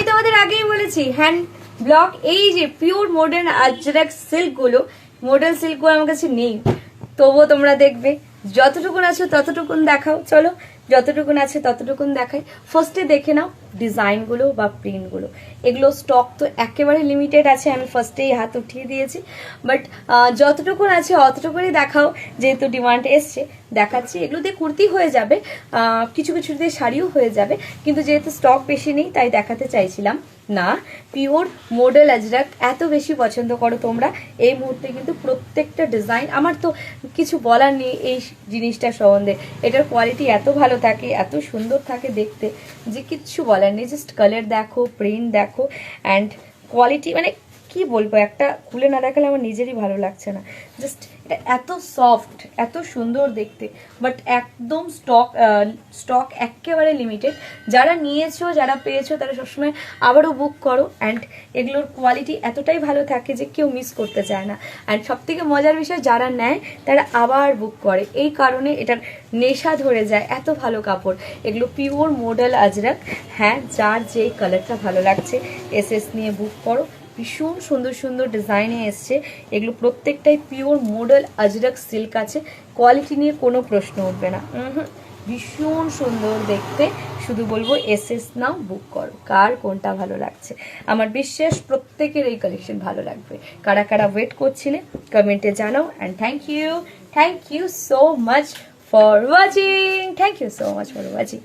তোমাদের আগেই বলেছি হ্যান্ড ব্লক এই যে পিওর মডার্ন আজরাক সিল্কগুলো, মডার্ন সিল্কগুলো আমার কাছে নেই, তবুও তোমরা দেখবে যতটুকুন আছে ততটুকুন দেখাও। চলো যতটুকুন আছে ততটুকুন দেখাই। ফার্স্টে দেখে নাও ডিজাইনগুলো বা প্রিন্টগুলো, এগুলো স্টক তো একেবারে লিমিটেড আছে, আমি ফার্স্টেই হাত উঠিয়ে দিয়েছি, বাট যতটুকুন আছে অতটুকুনই দেখাও, যেহেতু ডিমান্ড এসছে দেখাচ্ছি। এগুলো দিয়ে কুর্তি হয়ে যাবে, কিছু কিছু দিয়ে শাড়িও হয়ে যাবে, কিন্তু যেহেতু স্টক বেশি নেই তাই দেখাতে চাইছিলাম না। পিওর মডেল আজরাক এত বেশি পছন্দ করো তোমরা, এই মুহূর্তে কিন্তু প্রত্যেকটা ডিজাইন, আমার তো কিছু বলার নেই এই জিনিসটা সম্বন্ধে। এটার কোয়ালিটি এত ভালো থাকে, এত সুন্দর থাকে দেখতে, যে কিচ্ছু বলার নেই। জাস্ট কালার দেখো, প্রিন্ট দেখো, অ্যান্ড কোয়ালিটি মানে কি বলবো, একটা খুলে না দেখালে আমার নিজেরই ভালো লাগছে না। জাস্ট এটা এত সফট, এত সুন্দর দেখতে, বাট একদম স্টক একেবারে লিমিটেড। যারা নিয়েছো, যারা পেয়েছো, তারা সবসময় আবারও বুক করো। অ্যান্ড এগুলোর কোয়ালিটি এতটাই ভালো থাকে যে কেউ মিস করতে চায় না। অ্যান্ড সব থেকে মজার বিষয়, যারা নেয় তারা আবার বুক করে, এই কারণে এটার নেশা ধরে যায়, এত ভালো কাপড়। এগুলো পিওর মডেল আজরাক। হ্যাঁ, যার যে কালারটা ভালো লাগছে এসএস নিয়ে বুক করো। ভীষণ সুন্দর সুন্দর ডিজাইনে এসছে, এগুলো প্রত্যেকটাই পিওর মডেল আজরাক সিল্ক আছে, কোয়ালিটি নিয়ে কোনো প্রশ্ন উঠবে না। ভীষণ সুন্দর দেখতে, শুধু বলবো এসএস নাও, বুক করো। কার কোনটা ভালো লাগছে, আমার বিশ্বাস প্রত্যেকের এই কালেকশন ভালো লাগবে। কারা কারা ওয়েট করছিলে কমেন্টে জানাও। And thank you so much for watching, thank you so much for watching.